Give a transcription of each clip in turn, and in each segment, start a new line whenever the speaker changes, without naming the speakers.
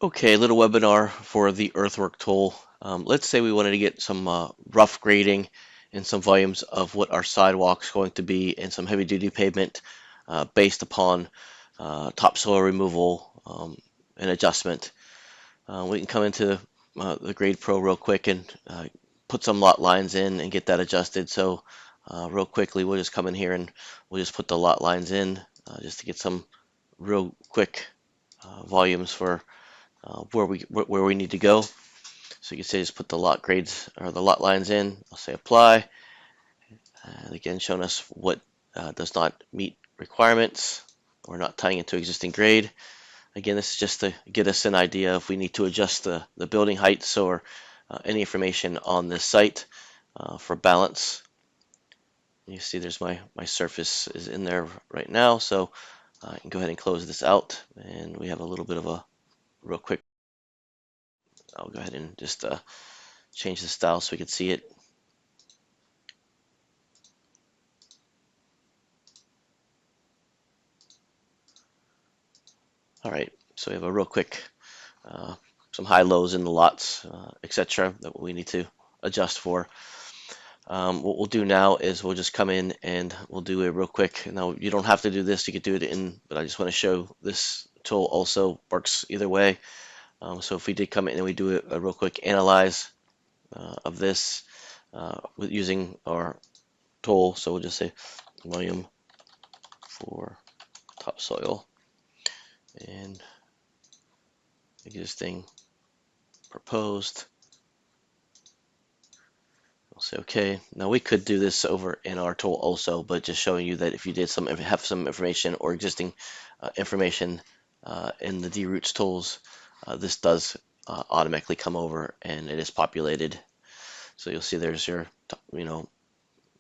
Okay, a little webinar for the Earthwork Tool. Let's say we wanted to get some rough grading and some volumes of what our sidewalk's going to be and some heavy-duty pavement based upon topsoil removal and adjustment. We can come into the Grade Pro real quick and put some lot lines in and get that adjusted. So real quickly, we'll just come in here and we'll just put the lot lines in just to get some real quick volumes for where we need to go. So you can say just put the lot grades or the lot lines in. I'll say apply. And again, showing us what does not meet requirements. We're not tying it to existing grade. Again, this is just to get us an idea if we need to adjust the building heights or any information on this site for balance. You see there's my surface is in there right now, so I can go ahead and close this out, and we have a little bit of a real quick. I'll go ahead and just change the style so we can see it. All right, so we have a real quick, some high lows in the lots, etc. that we need to adjust for. What we'll do now is we'll just come in and we'll do a real quick. Now you don't have to do this; you could do it in, but I just want to show this tool also works either way. So if we did come in and we do a real quick analyze of this with using our tool, so we'll just say volume for topsoil and existing proposed. We'll say okay. Now we could do this over in our tool also, but just showing you that if you did have some information or existing information in the DiRoots tools, this does automatically come over and it is populated. So you'll see there's your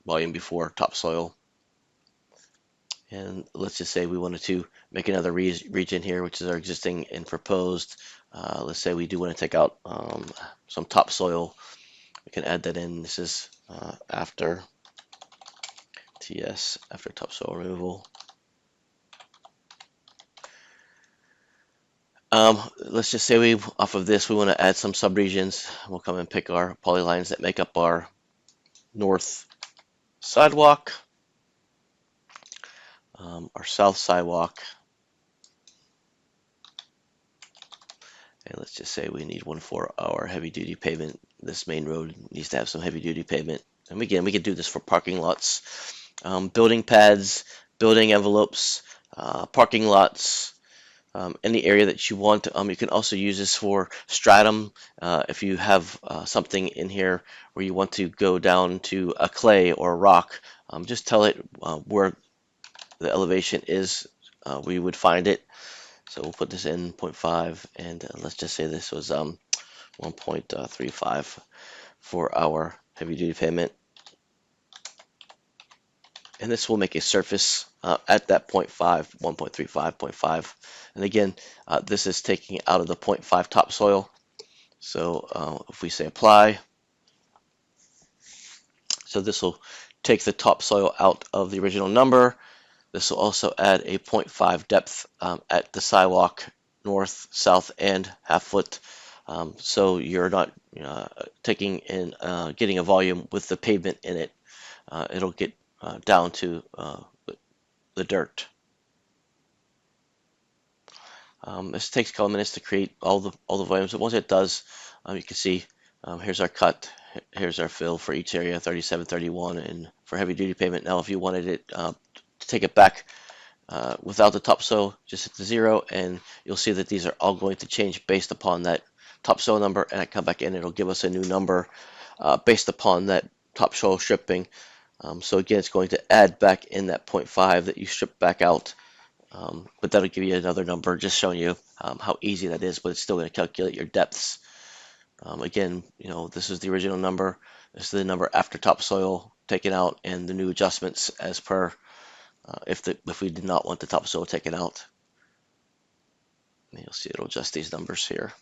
volume before topsoil. And let's just say we wanted to make another region here, which is our existing and proposed. Let's say we do want to take out some topsoil. We can add that in. This is after TS, after topsoil removal. Let's just say off of this, we want to add some subregions. We'll come and pick our polylines that make up our north sidewalk, our south sidewalk, and let's just say we need one for our heavy-duty pavement. This main road needs to have some heavy-duty pavement. And again, we can do this for parking lots, building pads, building envelopes, parking lots, any area that you want. You can also use this for stratum if you have something in here where you want to go down to a clay or a rock. Just tell it where the elevation is, where you would find it. So we'll put this in 0.5, and let's just say this was 1.35 for our heavy-duty pavement. And this will make a surface at that 0.5, 1.35, 0.5. And again, this is taking out of the 0.5 topsoil. So if we say apply, so this will take the topsoil out of the original number. This will also add a 0.5 depth at the sidewalk, north, south, and half foot. So you're not taking in, getting a volume with the pavement in it. It'll get down to the dirt. This takes a couple minutes to create all the volumes, but once it does, you can see here's our cut, here's our fill for each area, 37, 31, and for heavy duty pavement. Now, if you wanted it to take it back without the topsoil, just hit the 0, and you'll see that these are all going to change based upon that topsoil number. And I come back in, it'll give us a new number based upon that topsoil stripping. So again, it's going to add back in that 0.5 that you strip back out, but that'll give you another number, just showing you how easy that is, but it's still going to calculate your depths. Again, this is the original number. This is the number after topsoil taken out, and the new adjustments as per if we did not want the topsoil taken out. And you'll see it'll adjust these numbers here.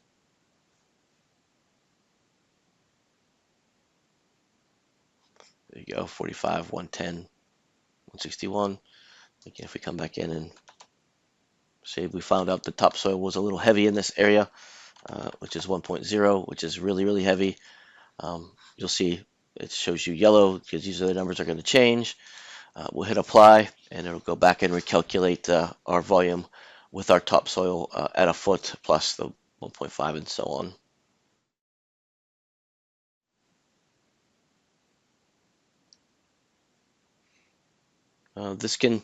There you go, 45, 110, 161. Again, if we come back in and say we found out the topsoil was a little heavy in this area, which is 1.0, which is really, really heavy. You'll see it shows you yellow because these are the numbers that are going to change. We'll hit apply and it'll go back and recalculate our volume with our topsoil at a foot plus the 1.5 and so on. This can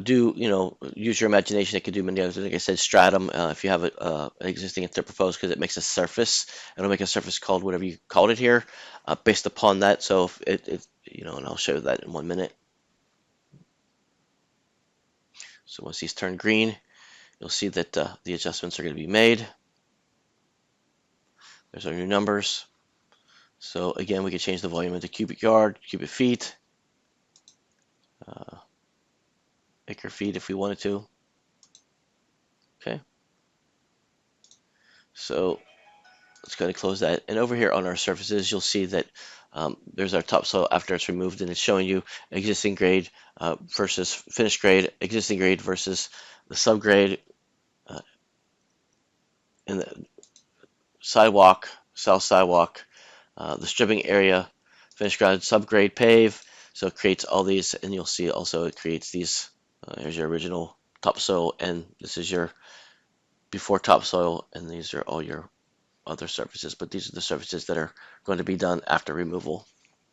use your imagination. It can do many other things. Like I said, Stratum, if you have it existing interproposed, because it makes a surface. It'll make a surface called whatever you called it here, based upon that. So if and I'll show that in 1 minute. So once these turn green, you'll see that the adjustments are going to be made. There's our new numbers. So again, we can change the volume into cubic yard, cubic feet, acre feet if we wanted to. Okay. So let's go ahead and close that. And over here on our surfaces, you'll see that there's our topsoil after it's removed, and it's showing you existing grade versus finished grade, existing grade versus the subgrade, and the sidewalk, south sidewalk, the stripping area, finished grade, subgrade, pave. So it creates all these, and you'll see also it creates these. Here's your original topsoil, and this is your before topsoil, and these are all your other surfaces, but these are the surfaces that are going to be done after removal.